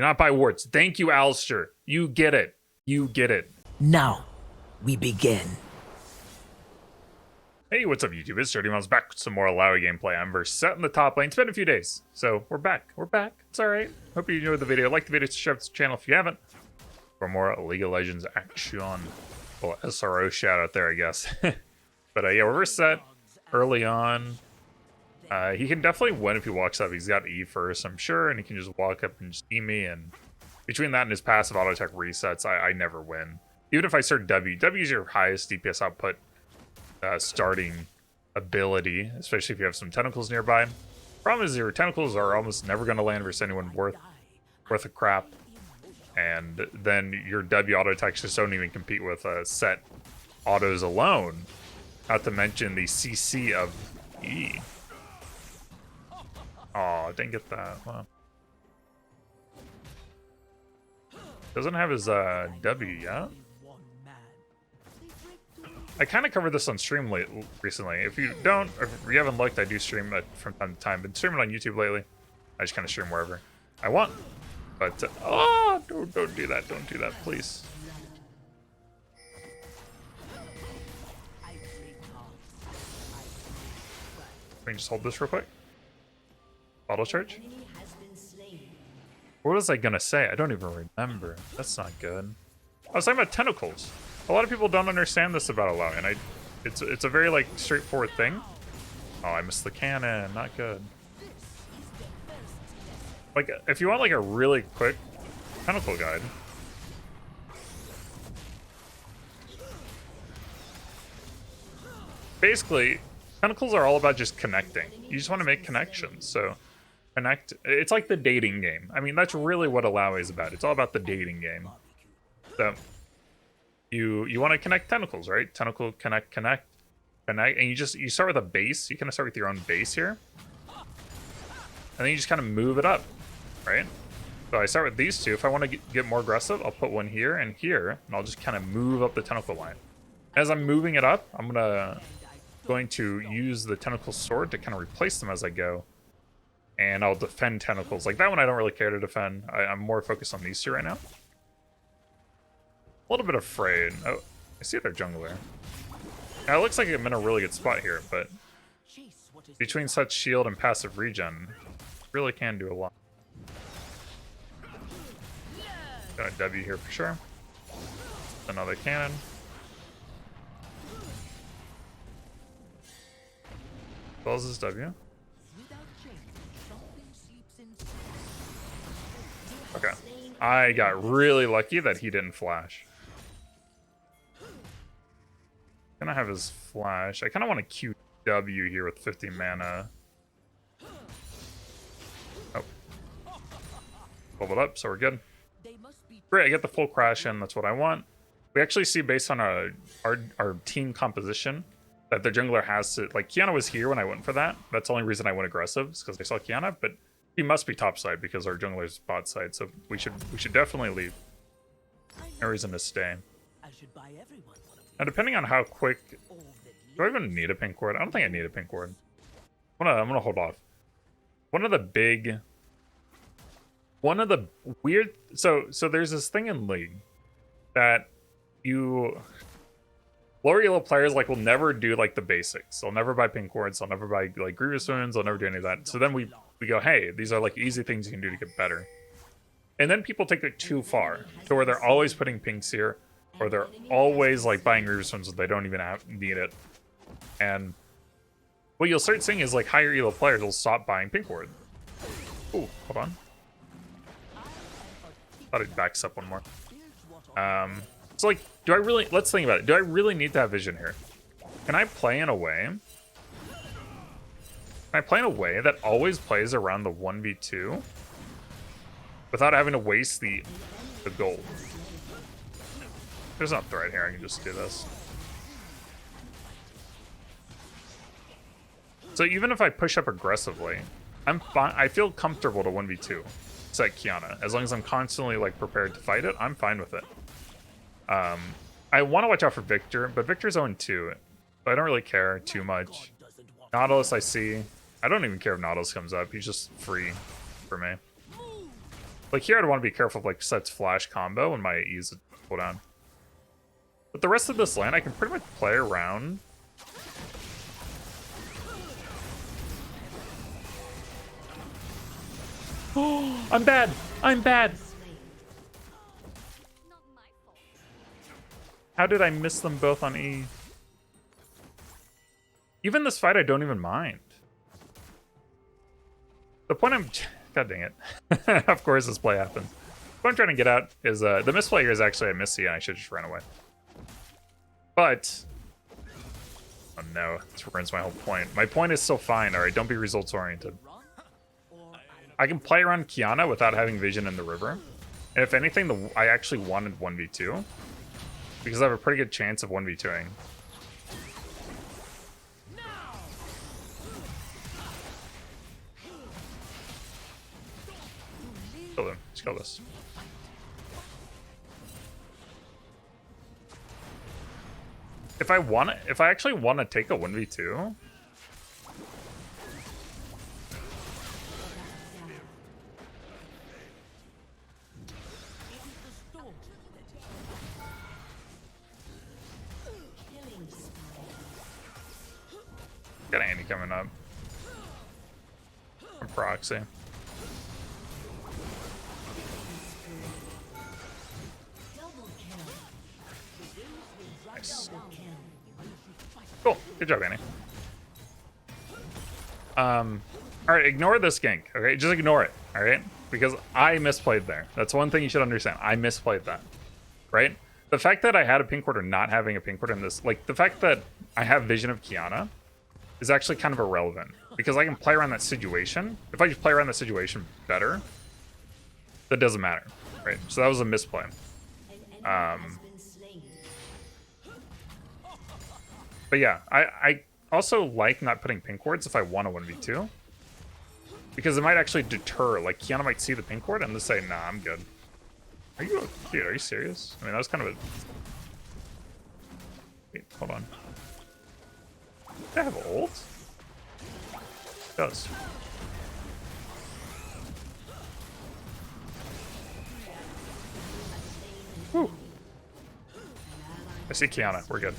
Do not buy wards. Thank you, Alistair. You get it. You get it. Now, we begin. Hey, what's up, YouTube? It's DirtyMobs back with some more Illaoi gameplay. I'm versus Sett in the top lane. It's been a few days, so we're back. We're back. It's alright. Hope you enjoyed the video. Like the video, subscribe to the channel if you haven't. For more League of Legends action. Well, SRO shout out there, I guess. But yeah, we're versus Sett early on. He can definitely win if he walks up. He's got E first, I'm sure, and he can just walk up and just see me. And between that and his passive auto attack resets, I never win. Even if I start W. W is your highest DPS output starting ability, especially if you have some tentacles nearby. Problem is your tentacles are almost never going to land versus anyone worth a crap. And then your W auto attacks just don't even compete with Sett autos alone. Not to mention the CC of E. Oh, didn't get that. Wow. Doesn't have his W yet. I kind of covered this on stream recently. If you haven't looked, I do stream it from time to time. Been streaming on YouTube lately. I just kind of stream wherever I want. But oh, don't do that. Don't do that, please. Let me just hold this real quick. Auto charge. What was I gonna say? I don't even remember. That's not good. I was talking about tentacles. A lot of people don't understand this about Illaoi, and it's a very like straightforward thing. Oh, I missed the cannon. Not good. Like, if you want like a really quick tentacle guide, basically, tentacles are all about just connecting. You just want to make connections. So connect. It's like the dating game. I mean, that's really what Illaoi is about. It's all about the dating game. So you want to connect tentacles, right? Tentacle, connect, and you start with a base. You kind of start with your own base here, and then you just kind of move it up, right? So I start with these two. If I want to get more aggressive, I'll put one here and here, and I'll just kind of move up the tentacle line. As I'm moving it up, I'm going to use the tentacle sword to kind of replace them as I go, and I'll defend tentacles. Like that one, I don't really care to defend. I'm more focused on these two right now. A little bit afraid. Oh, I see their jungler. Now, it looks like I'm in a really good spot here, but between such shield and passive regen, really can do a lot. Got a W here for sure. Another cannon. As well as this W. Okay. I got really lucky that he didn't flash. Gonna have his flash. I kind of want to QW here with 50 mana. Oh. Pull it up, so we're good. Great, I get the full crash in. That's what I want. We actually see based on our team composition that the jungler has to, like, Qiyana was here when I went for that. That's the only reason I went aggressive, is because I saw Qiyana, but he must be top side because our jungler's bot side, so we should definitely leave. No reason to stay. Now, depending on how quick, do I even need a pink ward? I don't think I need a pink ward. I'm gonna hold off. One of the weird, so there's this thing in League that lower elo players like will never do like the basics. They'll never buy pink wards. They'll never buy like grievous wounds. They'll never do any of that. So then we go, hey, these are like easy things you can do to get better. And then people take it too far to where they're always putting pinks here, or they're always like buying grievous wounds when they don't even need it. And what you'll start seeing is like higher elo players will stop buying pink ward. Ooh, hold on. Thought it backs up one more. So like, let's think about it. Do I really need to have vision here? Can I play in a way that always plays around the 1v2 without having to waste the gold? There's no threat here. I can just do this. So even if I push up aggressively, I'm fine. I feel comfortable to 1v2 Sett Qiyana. As long as I'm constantly like prepared to fight it, I'm fine with it. I want to watch out for Victor, but Victor's 0-2, so I don't really care too much. Nautilus I see. I don't even care if Nautilus comes up. He's just free for me. Like here, I'd want to be careful of like Sett's flash combo when my E's cooldown. But the rest of this lane, I can pretty much play around. Oh, I'm bad. I'm bad. How did I miss them both on E? Even this fight, I don't even mind. The point I'm... God dang it. Of course this play happens. What I'm trying to get at is the misplay here is actually a missy and I should just run away. But... Oh no, this ruins my whole point. My point is still fine, alright? Don't be results oriented. I can play around Kiana without having vision in the river. And if anything, I actually wanted 1v2. Because I have a pretty good chance of 1v2ing. Kill them. Just kill this. If I actually want to take a 1v2, got Andy coming up. From proxy. Nice. Cool. Good job, Annie. Alright, ignore this gank, okay? Just ignore it, alright? Because I misplayed there. That's one thing you should understand. I misplayed that. Right? The fact that I had a pink ward or not having a pink ward in this, like, the fact that I have vision of Kiana is actually kind of irrelevant. Because I can play around that situation. If I just play around that situation better, that doesn't matter. Right? So that was a misplay. But yeah, I also like not putting pink wards if I want a 1v2. Because it might actually deter. Like, Kiana might see the pink ward and just say, nah, I'm good. Are you... Dude, are you serious? I mean, that was kind of a... Wait, hold on. Does it have ult? It does. Whew. I see Kiana. We're good.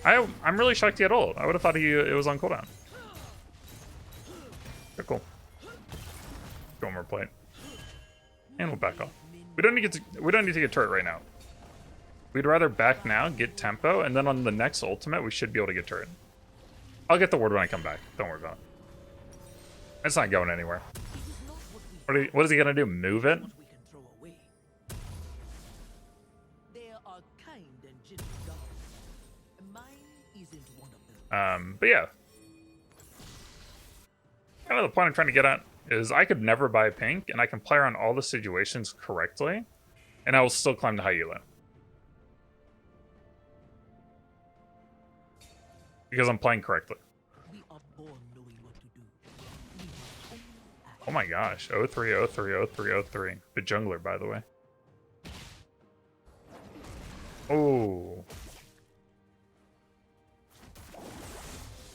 I'm really shocked he had ult. I would have thought it was on cooldown. Okay, cool. Go one more plate. And we'll back off. We don't need to get turret right now. We'd rather back now, get tempo, and then on the next ultimate, we should be able to get turret. I'll get the ward when I come back. Don't worry about it. It's not going anywhere. What is he gonna do? Move it? But yeah. Kind of the point I'm trying to get at is I could never buy pink, and I can play around all the situations correctly, and I will still climb to high elo. Because I'm playing correctly. Oh my gosh. 03, 03, 03, 03. The jungler, by the way. Oh.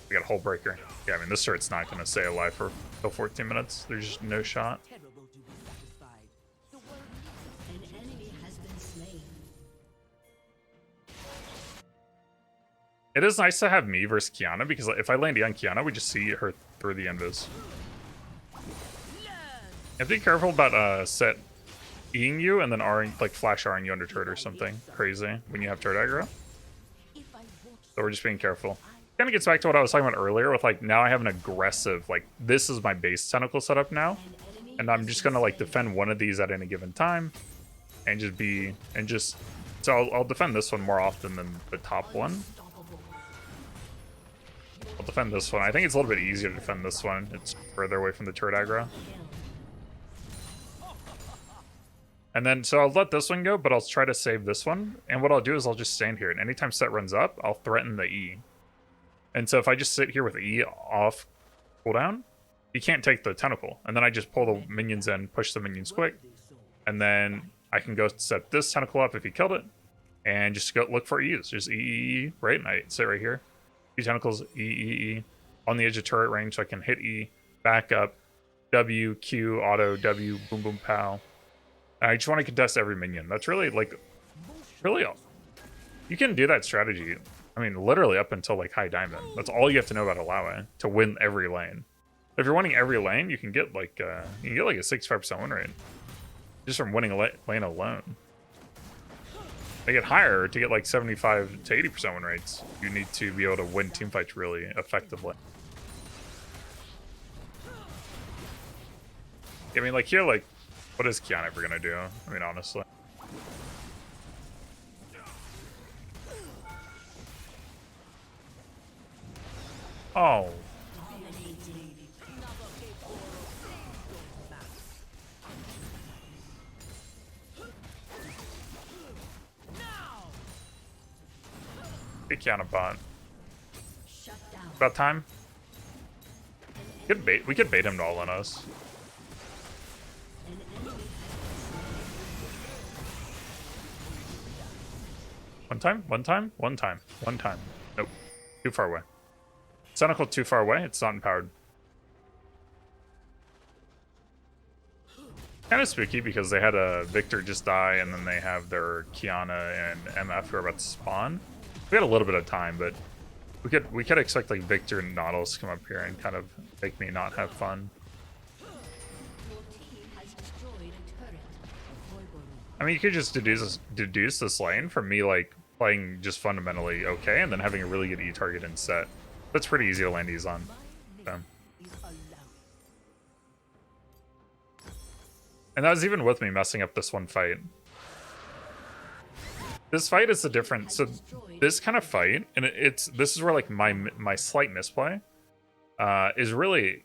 We got a hull breaker. Yeah, I mean, this turret's not going to stay alive for 14 minutes. There's just no shot. It is nice to have me versus Kiana, because if I land on Kiana, we just see her through the invis. You have to be careful about Sett Eing you and then like flash R'ing you under turret or something crazy when you have turret aggro. So we're just being careful. Kind of gets back to what I was talking about earlier with like, now I have an aggressive, like, this is my base tentacle setup now. And I'm just going to like defend one of these at any given time and just so I'll defend this one more often than the top one. I'll defend this one. I think it's a little bit easier to defend this one. It's further away from the turret aggro. And then, so I'll let this one go, but I'll try to save this one. And what I'll do is I'll just stand here. And anytime Sett runs up, I'll threaten the E. And so if I just sit here with E off cooldown, he can't take the tentacle. And then I just pull the minions in, push the minions quick. And then I can go set this tentacle up if he killed it. And just go look for E's. Just E, right? And I sit right here. 2 tentacles, E, on the edge of turret range, so I can hit E, back up, W, Q, auto, W, boom, boom, pow. I just want to contest every minion. That's really, like, really all. You can do that strategy. I mean, literally up until, like, high diamond. That's all you have to know about Illaoi to win every lane. If you're winning every lane, you can get, like, a 65% win rate. Just from winning a lane alone. They get higher to get, like, 75 to 80% win rates. You need to be able to win teamfights really effectively. I mean, like, here, like, what is Kiana ever gonna do? I mean, honestly. Oh. Big Kiana bot. About time. We could bait him to all on us. One time? One time? One time. One time. Nope. Too far away. Tentacle too far away. It's not empowered. Kind of spooky because they had a Victor just die and then they have their Kiana and MF who are about to spawn. We had a little bit of time, but we could expect like Victor and Nautilus to come up here and kind of make me not have fun. I mean, you could just deduce this lane from me like playing just fundamentally okay and then having a really good E target in Sett. That's pretty easy to land these on. So. And that was even with me messing up this one fight. This fight is a different. So this kind of fight, and this is where like my slight misplay is really,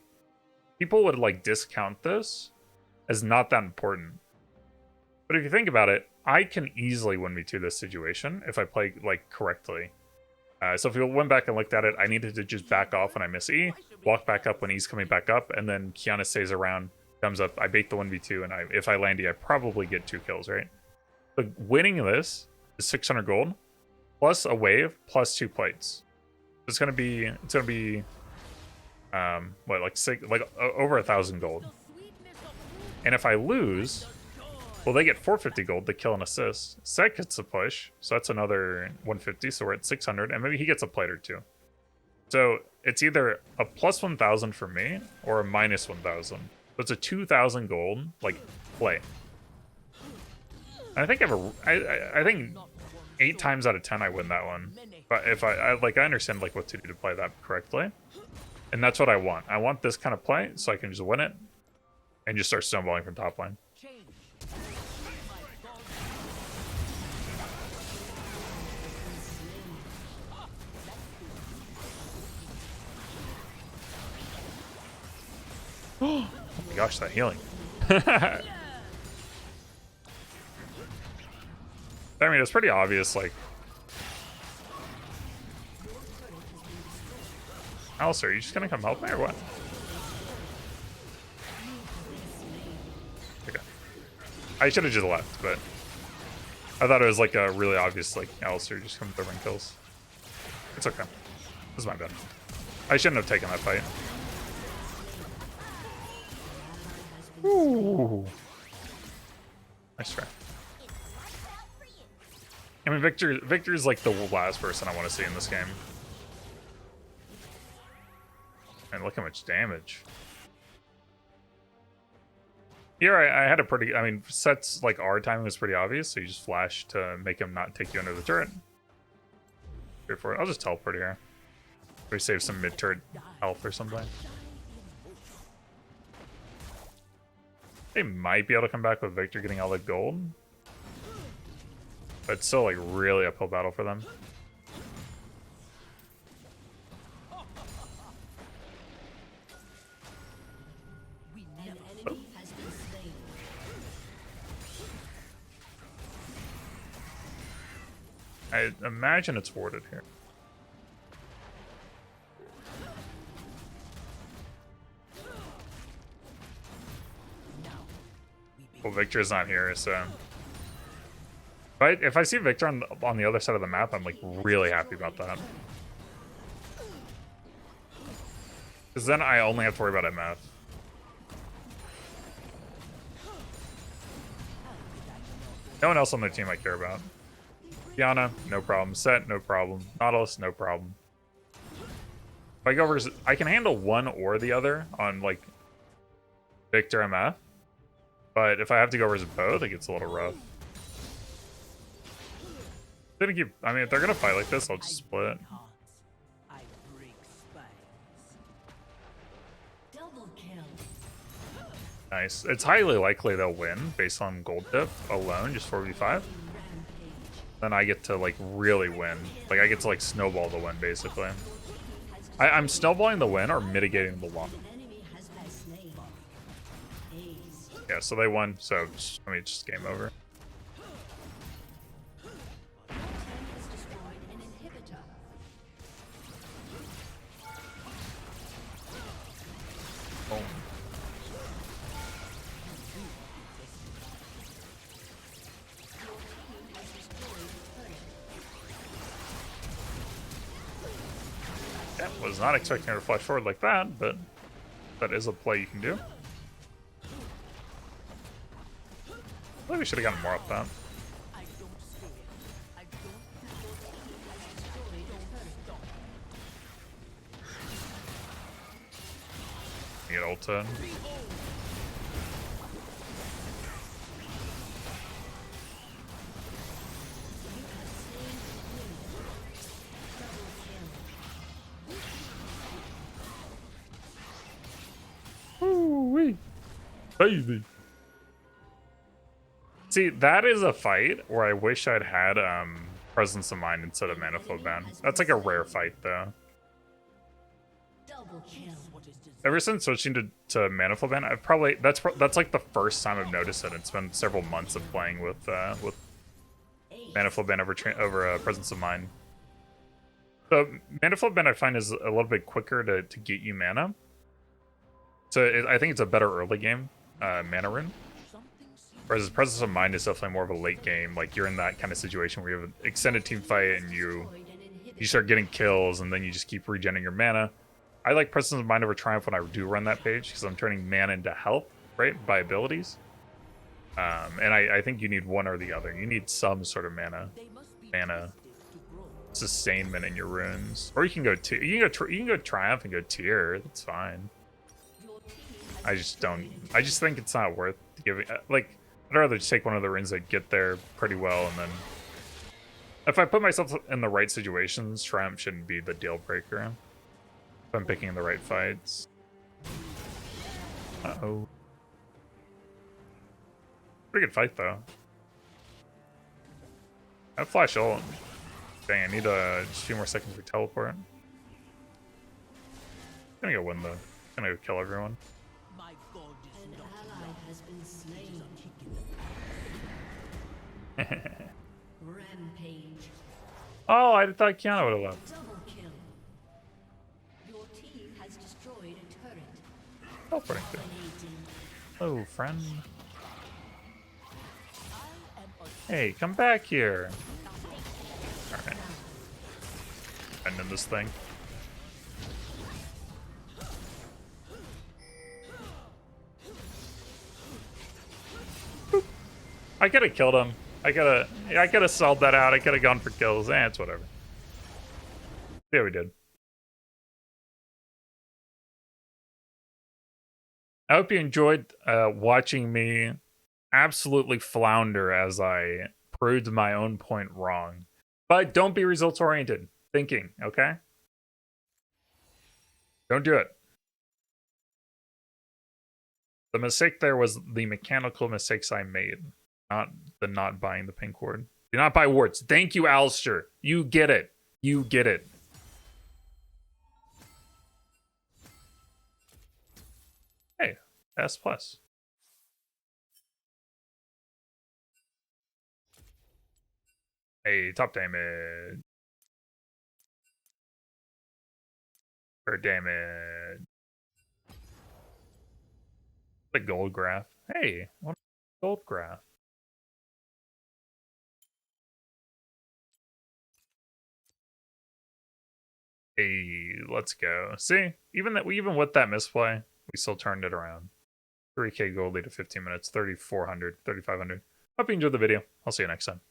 people would like discount this as not that important. But if you think about it, I can easily win me to this situation if I play like correctly. So if we went back and looked at it, I needed to just back off when I miss E, walk back up when E's coming back up, and then Kiana stays around, comes up, I bait the 1v2, and if I land E, I probably get 2 kills, right? But winning this is 600 gold, plus a wave, plus 2 plates. It's gonna be what, like over 1,000 gold. And if I lose, well, they get 450 gold to kill and assist. Sett gets a push, so that's another 150, so we're at 600, and maybe he gets a plate or 2. So it's either a plus 1,000 for me or a minus 1,000. So it's a 2,000 gold like play. And I think I think 8 times out of 10 I win that one. But if I understand like what to do to play that correctly, and that's what I want. I want this kind of play so I can just win it and just start snowballing from top lane. Oh my gosh, that healing. I mean, it's pretty obvious, like... Alice, are you just gonna come help me or what? Okay. I should have just left, but... I thought it was like a really obvious, like, Alistair just come throwing kills. It's okay. This is my bad. I shouldn't have taken that fight. Ooh. Nice try. I mean, Victor's like the last person I want to see in this game. And look how much damage. Here I had a pretty, I mean, Sett's like R timing was pretty obvious, so you just flash to make him not take you under the turret. I'll just teleport here. We save some mid-turret health or something. They might be able to come back with Victor getting all the gold. But it's still like really uphill battle for them. I imagine it's warded here. Well, Victor's not here, so... If I see Victor on the other side of the map, I'm like really happy about that. Because then I only have to worry about MF. No one else on their team I care about. Diana, no problem. Sett, no problem. Nautilus, no problem. If I go over, I can handle one or the other on like Victor MF, but if I have to go versus both, it gets a little rough. They're gonna keep. I mean, if they're gonna fight like this, I'll just split. Nice. It's highly likely they'll win based on gold dip alone, just 4v5. Then I get to like really win. Like I get to like snowball the win basically. I'm snowballing the win or mitigating the loss. Yeah, so they won. So I mean, just game over. Boom. Yeah, was not expecting her to flash forward like that, but that is a play you can do. I think we should have gotten more off that. Get ulta. Ooh-wee. Baby. See, that is a fight where I wish I'd had Presence of Mind instead of Manaflow ban. That's like a rare fight though. Ever since switching to Manaflow ban, I've probably that's like the first time I've noticed it. It's been several months of playing with Manaflow ban over Presence of Mind. So Manaflow ban I find is a little bit quicker to get you mana. So I think it's a better early game mana rune. Whereas Presence of Mind is definitely more of a late game. Like you're in that kind of situation where you have an extended team fight and you start getting kills and then you just keep regenerating your mana. I like Presence of Mind over Triumph when I do run that page because I'm turning mana into health, right, by abilities. And I think you need one or the other. You need some sort of mana sustainment in your runes, or you can go Triumph and go tier. That's fine. I just think it's not worth giving. Like I'd rather just take one of the runes that get there pretty well, and then if I put myself in the right situations, Triumph shouldn't be the deal breaker. If I'm picking the right fights. Uh-oh. Pretty good fight, though. I have flash ult. Dang, I need just a few more seconds for teleport. I'm gonna go win, though. I'm gonna go kill everyone. My god is not ally has been slain. Rampage. Oh, I thought Kiana would have left. Double kill. Your team has destroyed a turret. Teleporting. Hello, friend. Hey, come back here. Alright. Ending this thing. Boop. I could have killed him. I could have sold that out. I could have gone for kills. It's whatever. Yeah, we did. I hope you enjoyed watching me absolutely flounder as I proved my own point wrong. But don't be results oriented thinking, okay? Don't do it. The mistake there was the mechanical mistakes I made, not buying the pink ward. Do not buy wards. Thank you, Alistair. You get it. You get it. Hey, S+. Hey, top damage. Or damage. The gold graph. Hey, what gold graph? Hey, let's go. See, even with that misplay, we still turned it around. 3k gold lead to 15 minutes, 3,400, 3,500. Hope you enjoyed the video. I'll see you next time.